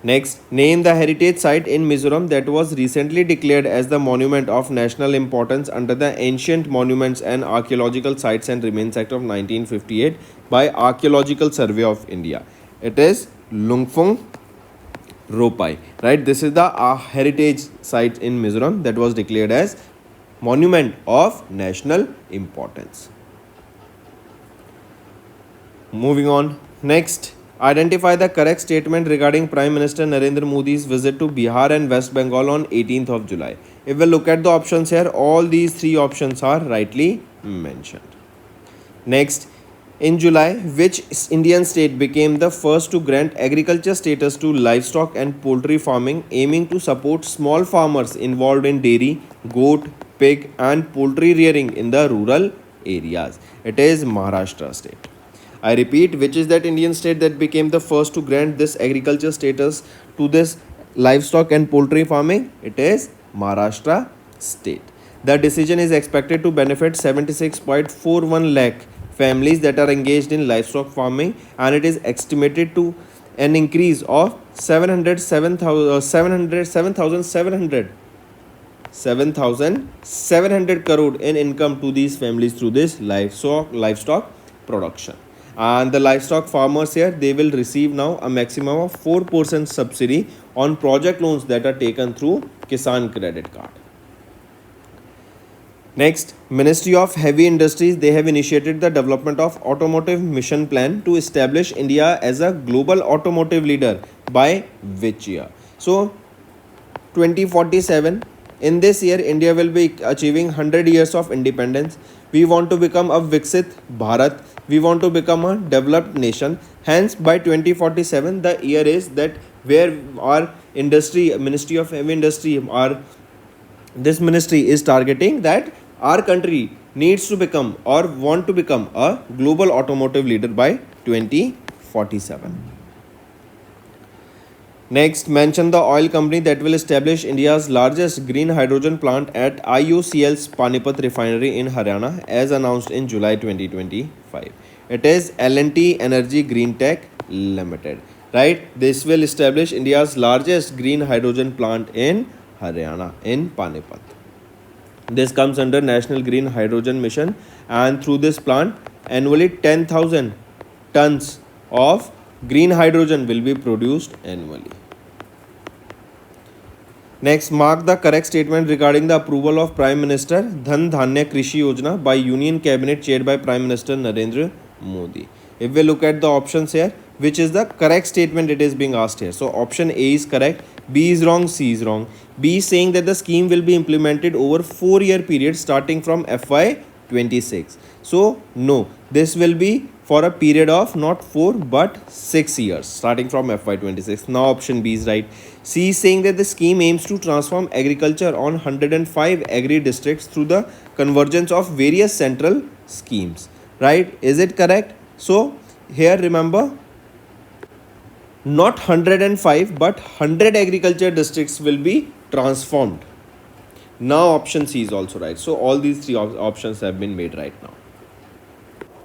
Next, name the heritage site in Mizoram that was recently declared as the monument of national importance under the Ancient Monuments and Archaeological Sites and Remains Act of 1958 by Archaeological Survey of India. It is Lungphung Ropai, right? This is the heritage site in Mizoram that was declared as monument of national importance. Moving on. Next, identify the correct statement regarding Prime Minister Narendra Modi's visit to Bihar and West Bengal on 18th of July. If we look at the options here, all these three options are rightly mentioned. Next, in July, which Indian state became the first to grant agriculture status to livestock and poultry farming, aiming to support small farmers involved in dairy, goat, pig and poultry rearing in the rural areas? It is Maharashtra state. I repeat, which is that Indian state that became the first to grant this agriculture status to this livestock and poultry farming? It is Maharashtra state. The decision is expected to benefit 76.41 lakh families that are engaged in livestock farming, and it is estimated to an increase of 7,700 crore in income to these families through this livestock production. And the livestock farmers here, they will receive now a maximum of 4% subsidy on project loans that are taken through Kisan Credit Card. Next, Ministry of Heavy Industries, they have initiated the development of automotive mission plan to establish India as a global automotive leader by which year? So, 2047, In this year, India will be achieving 100 years of independence. We want to become a Viksit Bharat. We want to become a developed nation. Hence, by 2047, the year is that where our industry, Ministry of Heavy Industry, our this ministry is targeting that our country needs to become or want to become a global automotive leader by 2047. Next, mention the oil company that will establish India's largest green hydrogen plant at IOCL's Panipat refinery in Haryana as announced in July 2025. It is L&T Energy Green Tech Limited. Right? This will establish India's largest green hydrogen plant in Haryana in Panipat. This comes under National Green Hydrogen Mission, and through this plant, annually 10,000 tons of green hydrogen will be produced annually. Next, mark the correct statement regarding the approval of Prime Minister Dhan Dhanya Krishi Yojana by Union Cabinet chaired by Prime Minister Narendra Modi. If we look at the options here, which is the correct statement it is being asked here. So option A is correct, B is wrong, C is wrong. B is saying that the scheme will be implemented over 4-year period starting from FY26. So no, this will be for a period of not 4 but 6 years starting from FY26. Now option B is right. C is saying that the scheme aims to transform agriculture on 105 agri districts through the convergence of various central schemes. Right? Is it correct? So here remember, not 105 but 100 agriculture districts will be transformed. Now option C is also right. So all these three options have been made right now.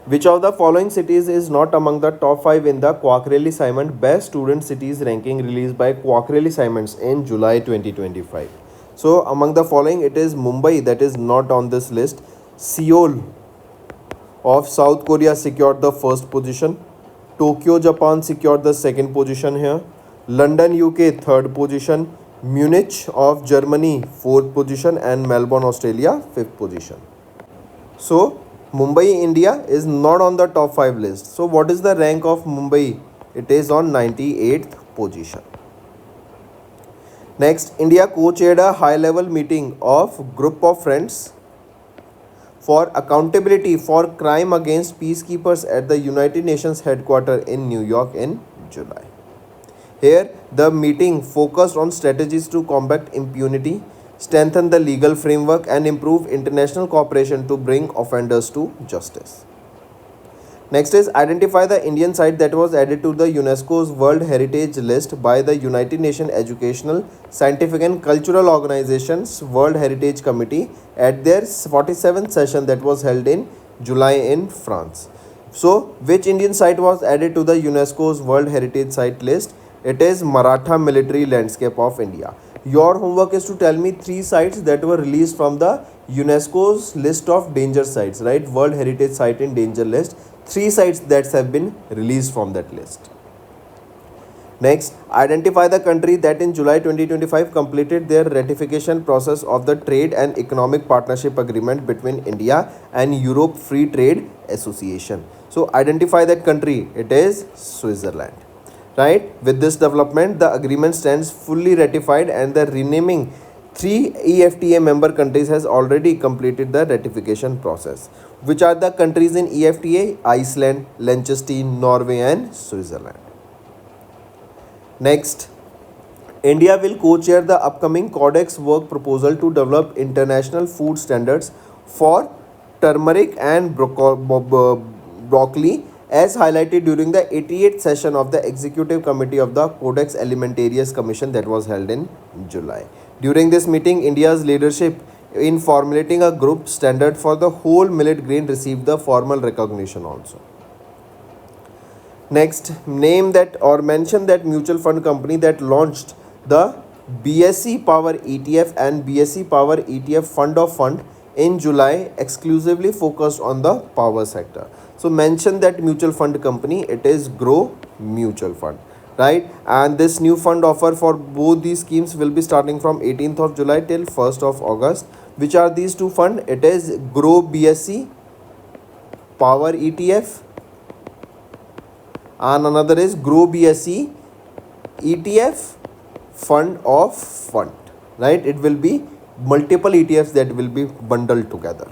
Which of the following cities is not among the top 5 in the Quackrelli Simon Best Student Cities ranking released by Quackrelli Simons in July 2025? So among the following, it is Mumbai that is not on this list. Seoul of South Korea secured the first position. Tokyo, Japan secured the second position here. London, UK, third position. Munich of Germany, fourth position. And Melbourne, Australia, fifth position. So Mumbai, India is not on the top 5 list. So what is the rank of Mumbai? It is on 98th position. Next, India co-chaired a high-level meeting of Group of Friends for accountability for crime against peacekeepers at the United Nations headquarters in New York in July. Here, the meeting focused on strategies to combat impunity, strengthen the legal framework and improve international cooperation to bring offenders to justice. Next is identify the Indian site that was added to the UNESCO's World Heritage List by the United Nations Educational, Scientific and Cultural Organization's World Heritage Committee at their 47th session that was held in July in France. So, which Indian site was added to the UNESCO's World Heritage Site list? It is Maratha Military Landscape of India. Your homework is to tell me 3 sites that were released from the UNESCO's list of danger sites, right? World Heritage Site in danger list. 3 sites that have been released from that list. Next, identify the country that in July 2025 completed their ratification process of the Trade and Economic Partnership Agreement between India and Europe Free Trade Association. So, identify that country. It is Switzerland. Right? With this development, the agreement stands fully ratified and the renaming 3 EFTA member countries has already completed the ratification process. Which are the countries in EFTA? Iceland, Liechtenstein, Norway and Switzerland. Next, India will co-chair the upcoming Codex work proposal to develop international food standards for turmeric and broccoli as highlighted during the 88th session of the Executive Committee of the Codex Alimentarius Commission that was held in July. During this meeting, India's leadership in formulating a group standard for the whole millet grain received the formal recognition also. Next, name that or mention that mutual fund company that launched the BSE Power ETF and BSE Power ETF Fund of Fund in July exclusively focused on the power sector. So mention that mutual fund company. It is Grow Mutual Fund, right? And this new fund offer for both these schemes will be starting from 18th of July till 1st of August. Which are these two funds? It is Grow BSE Power ETF and another is Grow BSE ETF Fund of Fund, right? It will be multiple ETFs that will be bundled together.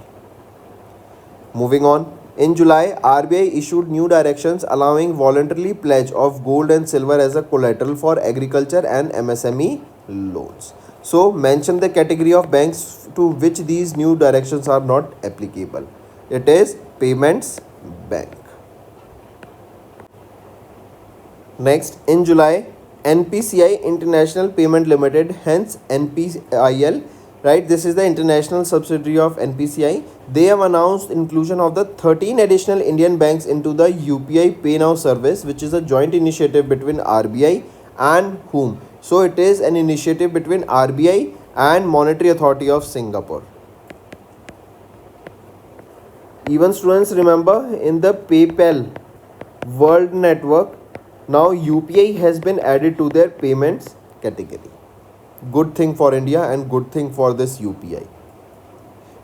Moving on, in July, RBI issued new directions allowing voluntarily pledge of gold and silver as a collateral for agriculture and MSME loans. So, mention the category of banks to which these new directions are not applicable. It is Payments Bank. Next, in July, NPCI International Payment Limited, hence NPIL, right? This is the international subsidiary of NPCI. They have announced inclusion of the 13 additional Indian banks into the UPI Pay Now service, which is a joint initiative between RBI and whom? So it is an initiative between RBI and Monetary Authority of Singapore. Even students, remember, in the PayPal World Network, now UPI has been added to their payments category. Good thing for India and good thing for this UPI.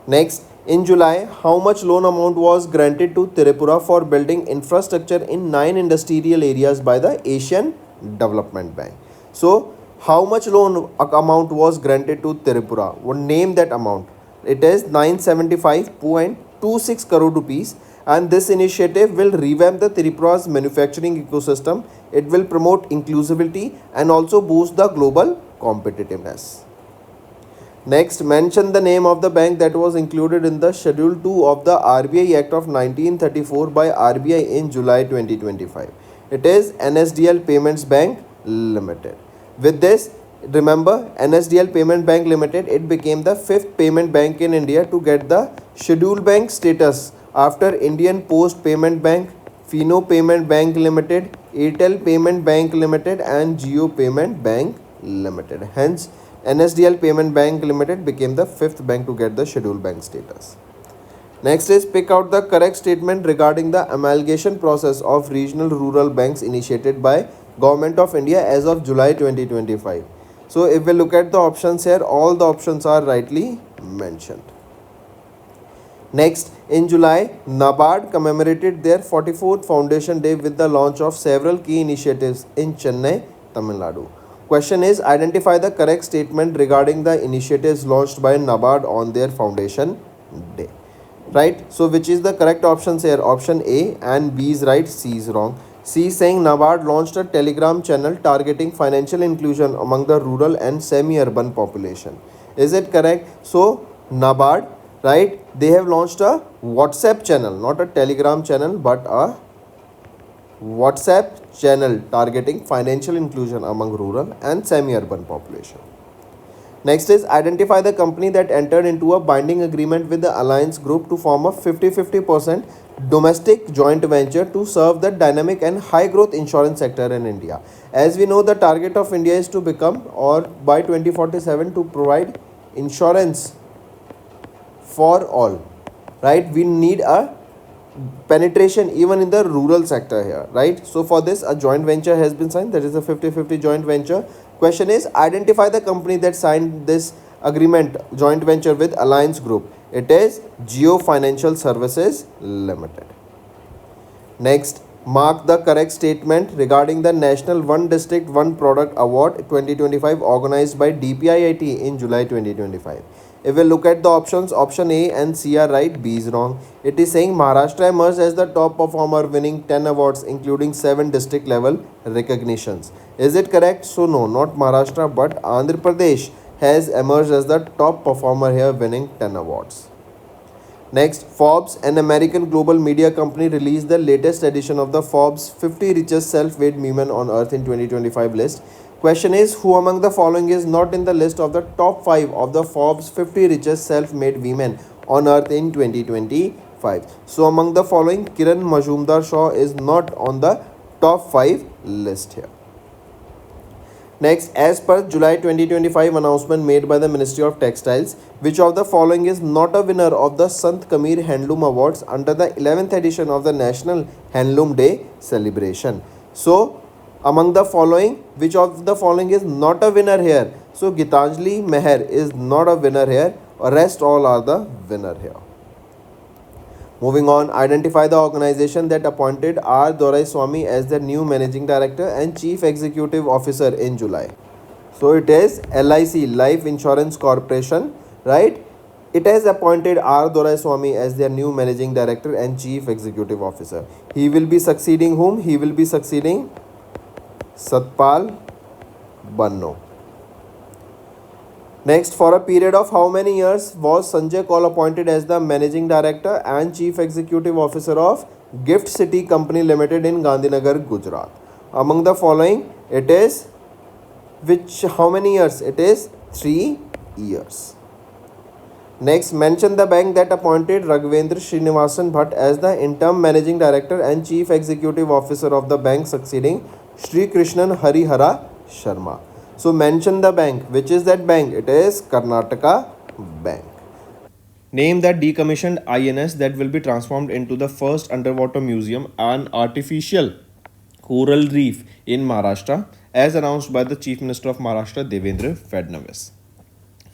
Next, in July, how much loan amount was granted to Tripura for building infrastructure in 9 industrial areas by the Asian Development Bank? So, how much loan amount was granted to Tripura? What name that amount? It is 975.26 crore rupees, and this initiative will revamp the Tripura's manufacturing ecosystem. It will promote inclusivity and also boost the global competitiveness. Next, mention the name of the bank that was included in the Schedule 2 of the RBI Act of 1934 by RBI in July 2025. It is NSDL Payments Bank Limited. With this, remember, NSDL Payment Bank Limited, it became the 5th payment bank in India to get the scheduled bank status after Indian Post Payment Bank, Fino Payment Bank Limited, Airtel Payment Bank Limited and Jio Payment Bank Limited. Hence, NSDL Payment Bank Limited became the 5th bank to get the scheduled bank status. Next is pick out the correct statement regarding the amalgamation process of regional rural banks initiated by Government of India as of July 2025. So if we look at the options here, all the options are rightly mentioned. Next, in July, NABARD commemorated their 44th Foundation Day with the launch of several key initiatives in Chennai, Tamil Nadu. Question is, identify the correct statement regarding the initiatives launched by NABARD on their Foundation Day. Right? So, which is the correct options here? Option A and B is right, C is wrong. C is saying NABARD launched a Telegram channel targeting financial inclusion among the rural and semi-urban population. Is it correct? So, NABARD, right, they have launched a WhatsApp channel, not a Telegram channel, but a WhatsApp channel targeting financial inclusion among rural and semi-urban population. Next is identify the company that entered into a binding agreement with the Alliance Group to form a 50-50% domestic joint venture to serve the dynamic and high growth insurance sector in India. As we know, the target of India is to become, or by 2047, to provide insurance for all, right? We need a penetration even in the rural sector here, right? So for this, a joint venture has been signed, that is a 50-50 joint venture. Question is, identify the company that signed this agreement, joint venture with Alliance Group. It is Geo Financial Services Limited. Next, mark the correct statement regarding the National One District One Product Award 2025 organized by DPIIT in July 2025. If we look at the options, option A and C are right, B is wrong. It is saying Maharashtra emerged as the top performer, winning 10 awards including 7 district level recognitions. Is it correct? So no, not Maharashtra, but Andhra Pradesh has emerged as the top performer here, winning 10 awards. Next, Forbes, an American global media company, released the latest edition of the Forbes 50 richest self-made women on earth in 2025 list. Question is, who among the following is not in the list of the top 5 of the Forbes 50 richest self-made women on earth in 2025? So among the following, Kiran Majumdar-Shaw is not on the top 5 list here. Next, as per July 2025 announcement made by the Ministry of Textiles, which of the following is not a winner of the Sant Kamir Handloom Awards under the 11th edition of the National Handloom Day celebration? So, among the following, which of the following is not a winner here? So, Gitanjali Meher is not a winner here, rest all are the winner here. Moving on, identify the organization that appointed R. Doraiswamy as the new Managing Director and Chief Executive Officer in July. So it is LIC, Life Insurance Corporation right? It has appointed R. Doraiswamy as their new managing director and chief executive officer. He will be succeeding whom? He will be succeeding Satpal Banno. Next, for a period of how many years was Sanjay Kaul appointed as the managing director and chief executive officer of Gift City Company Limited in Gandhinagar, Gujarat? Among the following, it is how many years? It is 3 years. Next, mention the bank that appointed Raghavendra Srinivasan Bhatt as the interim managing director and chief executive officer of the bank, succeeding Sri Krishnan Harihara Sharma. So mention the bank. Which is that bank? It is Karnataka Bank. Name that decommissioned INS that will be transformed into the first underwater museum and artificial coral reef in Maharashtra, as announced by the Chief Minister of Maharashtra, Devendra Fadnavis.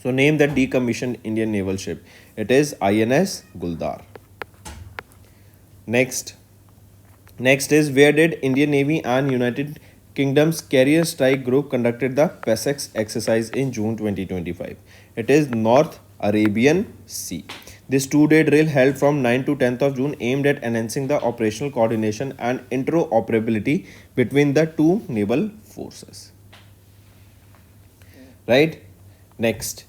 So name that decommissioned Indian naval ship. It is INS Guldar. Next is, where did Indian Navy and United Kingdom's Carrier Strike Group conducted the PESEX exercise in June 2025? It is North Arabian Sea. This two-day drill held from 9 to 10th of June aimed at enhancing the operational coordination and interoperability between the two naval forces. Right? Next,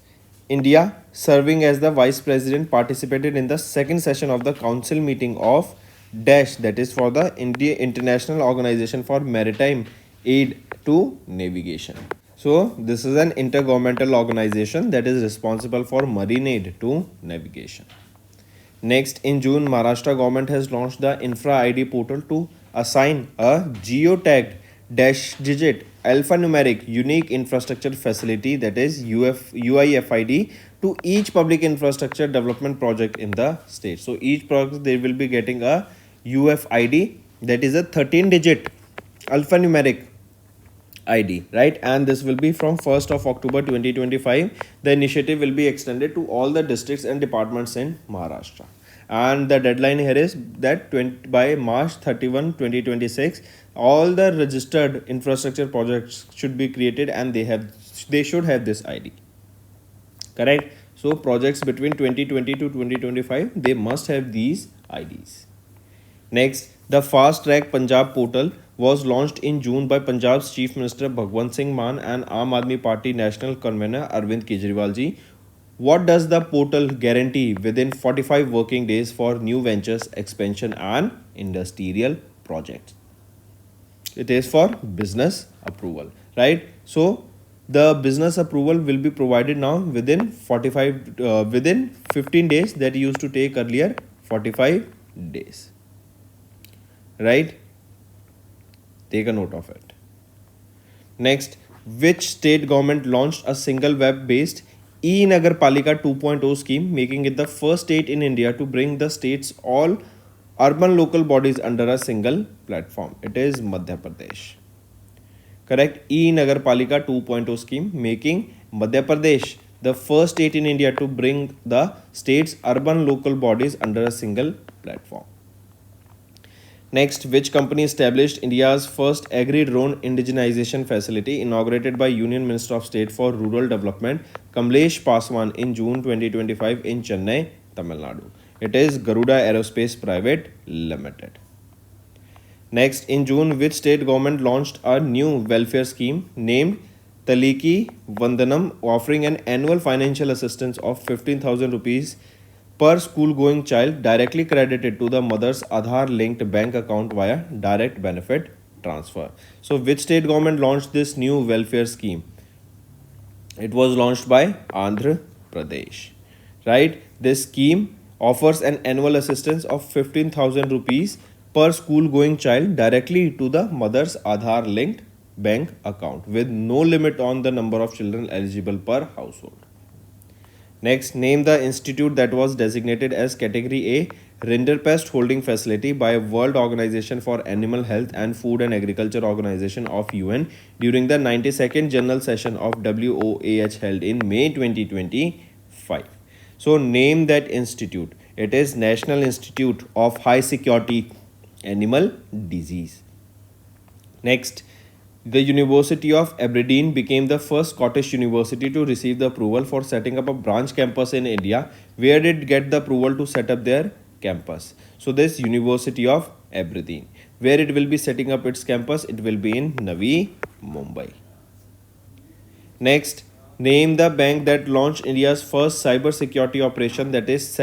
India, serving as the Vice President, participated in the second session of the Council meeting of DASH, that is for the India International Organization for Maritime Aid to Navigation. So this is an intergovernmental organization that is responsible for marine aid to navigation. Next, in June, Maharashtra government has launched the Infra ID portal to assign a geotagged dash digit alphanumeric unique infrastructure facility, that is UIFID, to each public infrastructure development project in the state. So each project they will be getting a UFID, that is a 13-digit alphanumeric ID, right? And this will be from 1st of October 2025. The initiative will be extended to all the districts and departments in Maharashtra. And the deadline here is that by March 31, 2026, all the registered infrastructure projects should be created and they should have this ID. Correct? So projects between 2020 to 2025, they must have these IDs. Next, the Fast Track Punjab portal was launched in June by Punjab's Chief Minister Bhagwant Singh Mann and Aam Aadmi Party National Convener Arvind Kejriwal ji. What does the portal guarantee? Within 45 working days for new ventures, expansion and industrial projects. It is for business approval, right? So the business approval will be provided now within 15 days. That used to take earlier 45 days, right? Take a note of it. Next, which state government launched a single web-based E-Nagarpalika 2.0 scheme, making it the first state in India to bring the state's all urban local bodies under a single platform? It is Madhya Pradesh. Correct? E-Nagarpalika 2.0 scheme, making Madhya Pradesh the first state in India to bring the state's urban local bodies under a single platform. Next, which company established India's first agri-drone indigenization facility, inaugurated by Union Minister of State for Rural Development Kamlesh Paswan in June 2025 in Chennai, Tamil Nadu? It is Garuda Aerospace Private Limited. Next, in June, which state government launched a new welfare scheme named Taliki Vandanam, offering an annual financial assistance of 15,000 rupees per school-going child directly credited to the mother's Aadhaar-linked bank account via direct benefit transfer? So, which state government launched this new welfare scheme? It was launched by Andhra Pradesh, right? This scheme offers an annual assistance of 15,000 rupees per school-going child directly to the mother's Aadhaar-linked bank account with no limit on the number of children eligible per household. Next, name the institute that was designated as Category A Rinderpest Holding Facility by World Organization for Animal Health and Food and Agriculture Organization of UN during the 92nd General Session of WOAH held in May 2025. So, name that institute. It is National Institute of High Security Animal Disease. Next, The University of Aberdeen became the first Scottish university to receive the approval for setting up a branch campus in India. Where did it get the approval to set up their campus? So this University of Aberdeen. Where it will be setting up its campus? It will be in Navi Mumbai. Next, name the bank that launched India's first cyber security operation, that is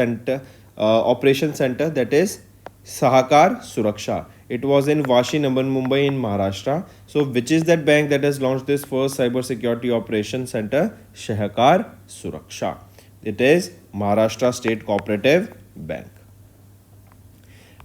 operation center, that is Sahakar Suraksha. It was in Vashi, Navi Mumbai in Maharashtra. So which is that bank that has launched this first cyber security operation center? Sahakar Suraksha. It is Maharashtra State Cooperative Bank.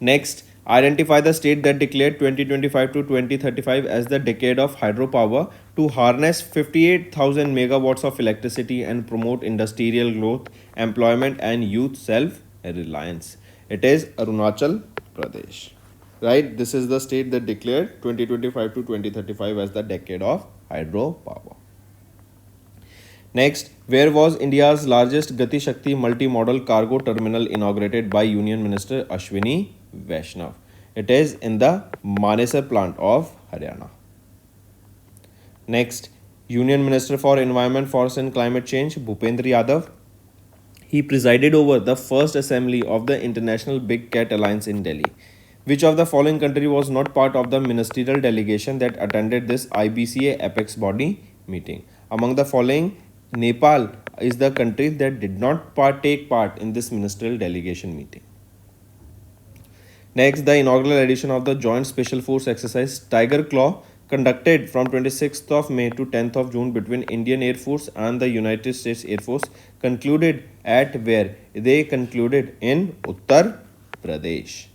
Next, identify the state that declared 2025 to 2035 as the decade of hydropower to harness 58,000 megawatts of electricity and promote industrial growth, employment, and youth self-reliance. It is Arunachal Pradesh. Right? This is the state that declared 2025 to 2035 as the decade of hydropower. Next, where was India's largest Gati Shakti multi-modal cargo terminal inaugurated by Union Minister Ashwini Vaishnav? It is in the Manesar plant of Haryana. Next, Union Minister for Environment, Forest and Climate Change Bhupendra Yadav. He presided over the first assembly of the International Big Cat Alliance in Delhi. Which of the following country was not part of the ministerial delegation that attended this IBCA apex body meeting? Among the following, Nepal is the country that did not take part in this ministerial delegation meeting. Next, the inaugural edition of the Joint Special Force Exercise Tiger Claw, conducted from 26th of May to 10th of June between Indian Air Force and the United States Air Force, concluded at where? They concluded in Uttar Pradesh.